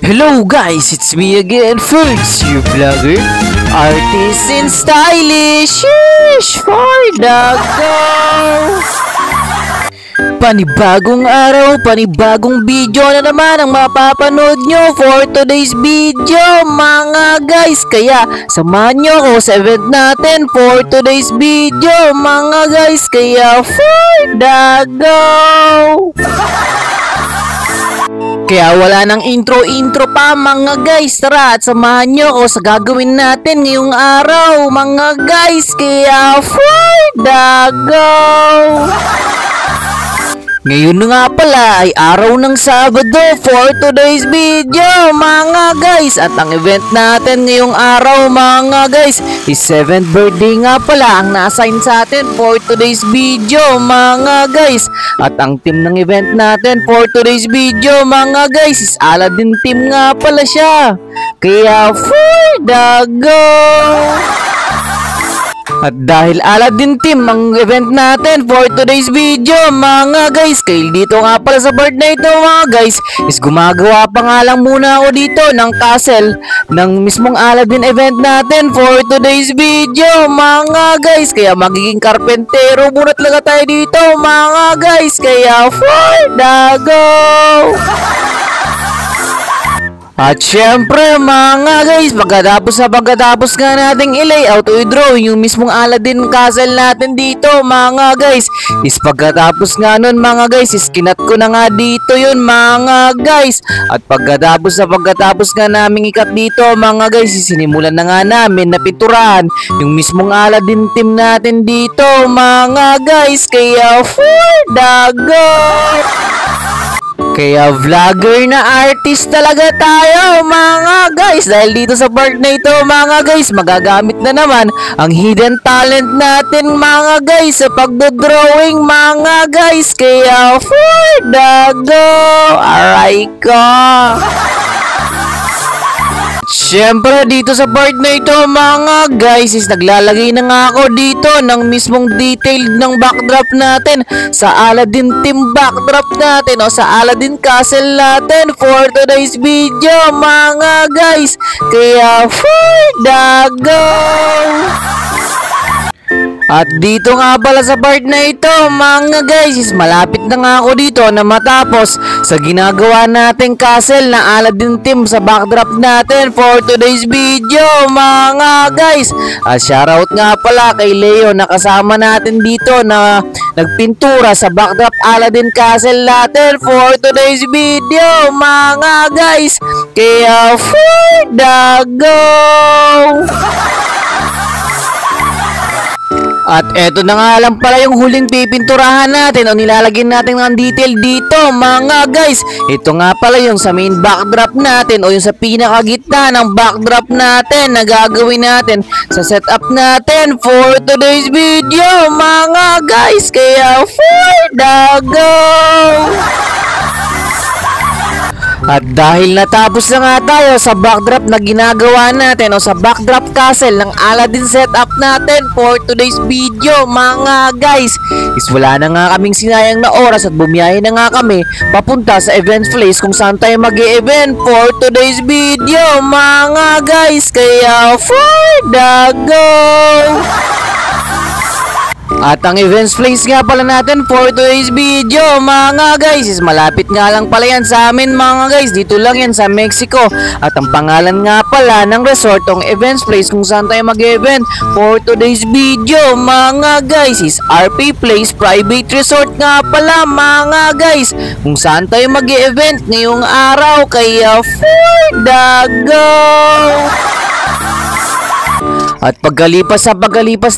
Hello guys, it's me again, Ferds, your vlogger, artist and stylish. Sheesh, for the go! Panibagong araw, panibagong video na naman ang mapapanood nyo for today's video mga guys. Kaya samahan nyo ako sa event natin for today's video mga guys. Kaya for the go! Kaya wala nang intro pa mga guys. Tara at samahan nyo ako sa gagawin natin ngayong araw mga guys. Kaya for the go! Ngayon nga pala ay araw ng Sabado for today's video mga guys. At ang event natin ngayong araw mga guys is 7th birthday nga pala ang na-assign sa atin for today's video mga guys. At ang team ng event natin for today's video mga guys is Aladdin team nga pala siya. Kaya for the go! At dahil Aladdin team ang event natin for today's video mga guys, kaya dito nga pala sa birthday ito mga guys is gumagawa pa nga lang muna ako dito ng castle ng mismong Aladdin event natin for today's video mga guys. Kaya magiging karpentero muna talaga tayo dito mga guys. Kaya for the go! At syempre mga guys, pagkatapos nga nating i-layout o i-draw yung mismong Aladdin castle natin dito mga guys, is pagkatapos nga nun mga guys is kinat ko na nga dito yun mga guys. At pagkatapos nga naming ikat dito mga guys, sinimulan na nga namin na piturahan yung mismong Aladdin team natin dito mga guys. Kaya for the go! Kaya vlogger na artist talaga tayo mga guys. Dahil dito sa part na ito mga guys, magagamit na naman ang hidden talent natin mga guys sa pagdodrawing mga guys. Kaya for the go! Aray ko! Siyempre dito sa part na ito mga guys is naglalagay na nga ako dito ng mismong detailed ng backdrop natin sa Aladdin team backdrop natin o sa Aladdin castle natin for today's video mga guys. Kaya for the go! At dito nga pala sa part na ito mga guys is malapit na nga ako dito na matapos sa ginagawa nating castle na Aladdin team sa backdrop natin for today's video mga guys. At shoutout nga pala kay Leo na kasama natin dito na nagpintura sa backdrop Aladdin castle natin for today's video mga guys. Kaya for the go! At eto na nga lang pala yung huling pipinturahan natin o nilalagyan natin ng detail dito mga guys. Ito nga pala yung sa main backdrop natin o yung sa pinakagitna ng backdrop natin na gagawin natin sa setup natin for today's video mga guys. Kaya for the go! At dahil natapos na nga tayo sa backdrop na ginagawa natin o sa backdrop castle ng Aladdin setup natin for today's video mga guys, is wala na nga kaming sinayang na oras at bumiyahe na nga kami papunta sa event place kung saan tayo mag-e-event for today's video mga guys. Kaya for the go! At ang events place nga pala natin for today's video mga guys is malapit nga lang pala yan sa amin mga guys. Dito lang yan sa Mexico. At ang pangalan nga pala ng resort ng events place kung saan tayo mag-event for today's video mga guys is RP Place Private Resort nga pala mga guys, kung saan tayo mag-event ngayong araw. Kaya for the go! At pagkalipas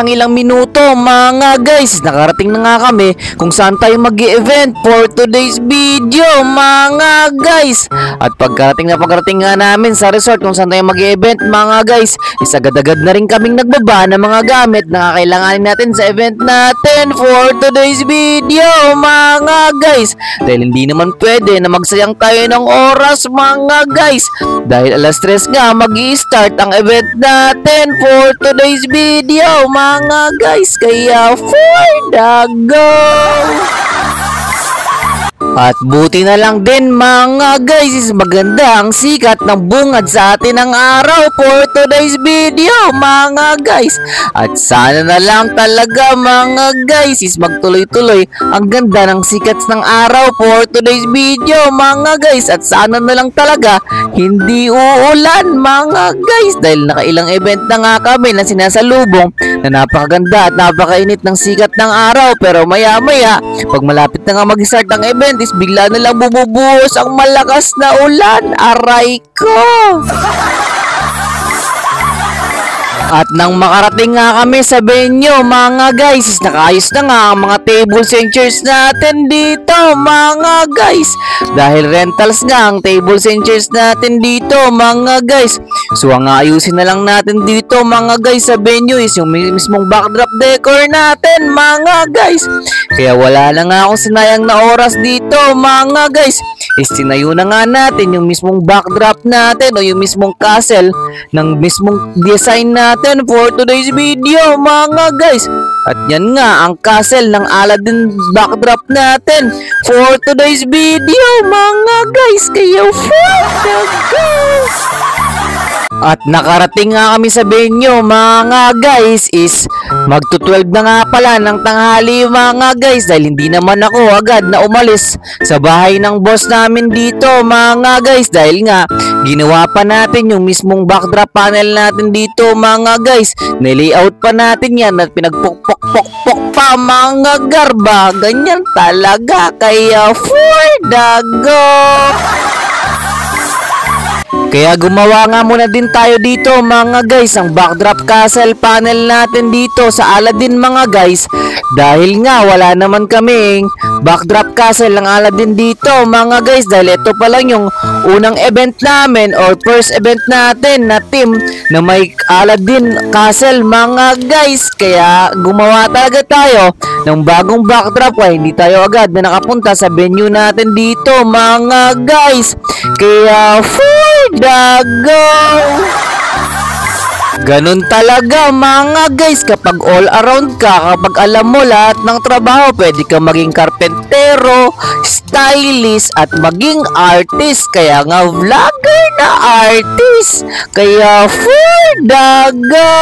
ng ilang minuto mga guys, nakarating na nga kami kung saan tayo mag-i-event for today's video mga guys. At pagkarating nga namin sa resort kung saan tayo mag-i-event mga guys, agad-agad na rin kaming nagbaba ng mga gamit na kakailanganin natin sa event natin for today's video mga guys. Dahil hindi naman pwede na magsayang tayo ng oras mga guys, dahil alas 3 nga mag-i-start ang event natin for today's video mga guys, kaya for the go! At buti na lang din mga guys, is maganda ang sikat ng bungad sa atin ng araw for today's video mga guys. At sana na lang talaga mga guys is magtuloy-tuloy ang ganda ng sikat ng araw for today's video mga guys. At sana na lang talaga hindi uulan mga guys, dahil nakailang event na nga kami na sinasalubong na napakaganda at napakainit ng sikat ng araw. Pero maya-maya pag malapit na nga mag-start ang event is bigla na lang bumubuhos ang malakas na ulan. Aray ko! At nang makarating nga kami sa venue mga guys, is nakaayos na nga ang mga tables and chairs natin dito mga guys. Dahil rentals nga ang tables and chairs natin dito mga guys. So ang ayusin na lang natin dito mga guys sa venue is yung mismong backdrop decor natin mga guys. Kaya wala na nga akong sinayang na oras dito mga guys, is tinayo na nga natin yung mismong backdrop natin o yung mismong castle ng mismong design natin for today's video mga guys. At yan nga ang castle ng Aladdin backdrop natin for today's video mga guys, kaya for the guys. At nakarating nga kami sa venue mga guys, is magto-12 na nga pala ng tanghali mga guys, dahil hindi naman ako agad na umalis sa bahay ng boss namin dito mga guys, dahil nga ginawa pa natin yung mismong backdrop panel natin dito mga guys. Nilayout pa natin yan at pinagpukpok-pok pa mga garba, ganyan talaga, kaya for the go! Kaya gumawa nga muna din tayo dito mga guys ang backdrop castle panel natin dito sa Aladdin mga guys, dahil nga wala naman kaming backdrop castle ng Aladdin dito mga guys, dahil ito pa lang yung unang event namin or first event natin na team na may Aladdin castle mga guys. Kaya gumawa talaga tayo ng bagong backdrop, kaya hindi tayo agad na nakapunta sa venue natin dito mga guys, kaya for the go! Ganun talaga mga guys kapag all around ka, kapag alam mo lahat ng trabaho, pwede ka maging karpentero, stylist at maging artist, kaya nga vlogger na artist, kaya for the go!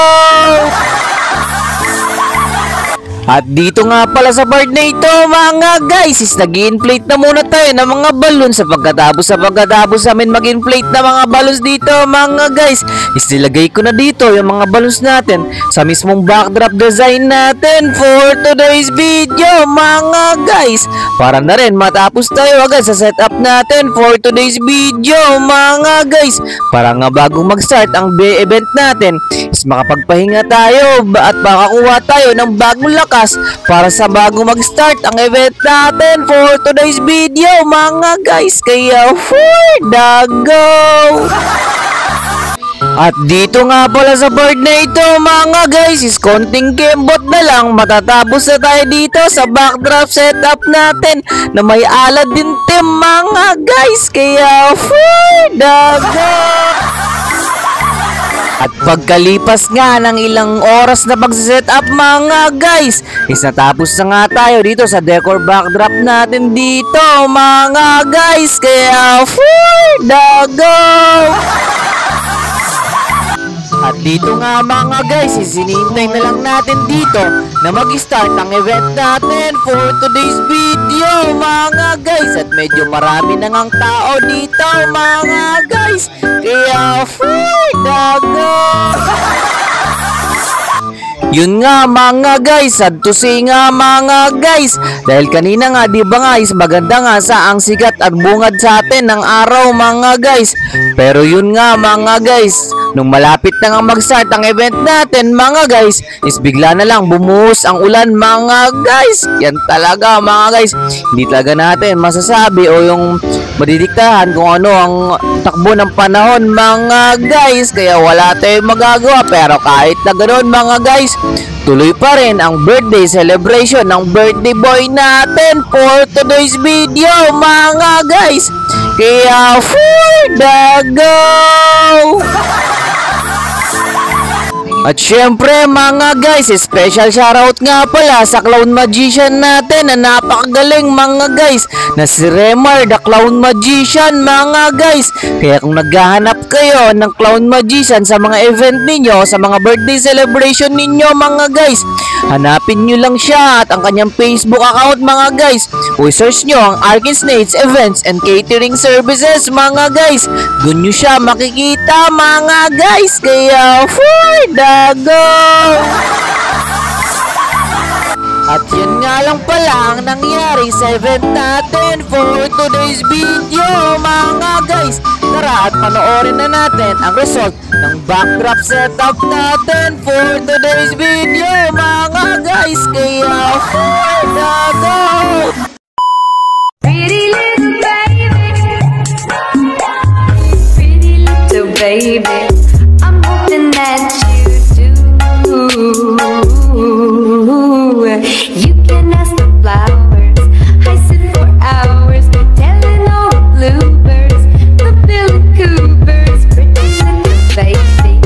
At dito nga pala sa part na ito mga guys, is nag-inflate na muna tayo ng mga balloons. Sa pagkatapos namin mag-inflate na mga balloons dito mga guys, is nilagay ko na dito yung mga balloons natin sa mismong backdrop design natin for today's video mga guys, para na rin matapos tayo agad sa setup natin for today's video mga guys, para nga bago mag-start ang event natin is makapagpahinga tayo at makakuha tayo ng bagong lakas para sa bago mag-start ang event natin for today's video mga guys, kaya for the go! At dito nga pala sa part na ito mga guys, is konting kembot na lang matatapos na tayo dito sa backdrop setup natin na may Aladdin theme mga guys, kaya for the go! At pagkalipas nga ng ilang oras na pagsiset-up mga guys, is natapos na nga tayo dito sa decor backdrop natin dito mga guys, kaya for the go! At dito nga mga guys, isinintay na lang natin dito na mag-start ang event natin for today's video mga guys. At medyo marami na ngang tao dito mga guys, kaya for the go! Yun nga mga guys, sad to say nga mga guys. Dahil kanina nga di ba guys, maganda nga sa ang sikat at bungad sa atin ng araw mga guys. Pero yun nga mga guys, nung malapit na nga mag-start ang event natin mga guys, is bigla na lang bumuhos ang ulan mga guys. Yan talaga mga guys, hindi talaga natin masasabi o yung madidiktahan kung ano ang takbo ng panahon mga guys. Kaya wala tayong magagawa, pero kahit na ganoon mga guys, tuloy pa rin ang birthday celebration ng birthday boy natin for today's video mga guys. Kaya for the go! At syempre mga guys, special shoutout nga pala sa clown magician natin na napakagaling mga guys, na si Remar the Clown Magician mga guys. Kaya kung naghahanap kayo ng clown magician sa mga event ninyo, sa mga birthday celebration ninyo mga guys, hanapin nyo lang siya at ang kanyang Facebook account mga guys. O search nyo ang Arkin Snates Events and Catering Services mga guys. Doon nyo siya makikita mga guys. Kaya for the go! At yan nga lang pala ang nangyari sa event natin for today's video mga guys. Tara at panoorin na natin ang result ng backdrop setup natin for today's video mga guys. Kaya for the go! Pretty little baby, pretty little baby, I'm hoping that you do. You can ask the flowers, I sit for hours, telling all the bluebirds, the Billy Coopers, pretty little baby,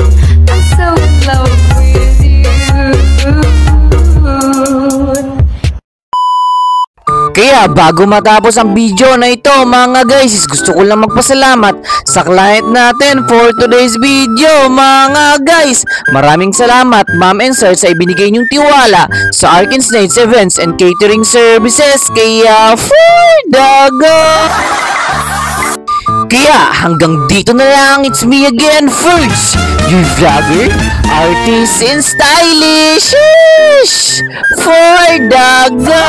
I'm so in love with you. Kaya bago matapos ang video na ito mga guys, gusto ko lang magpasalamat sa client natin for today's video mga guys. Maraming salamat ma'am and sir sa ibinigay niyong tiwala sa Arkin Snates Events and Catering Services. Kaya for the go! Kaya hanggang dito na lang, it's me again, Ferds, your vlogger, artist and stylish for the go!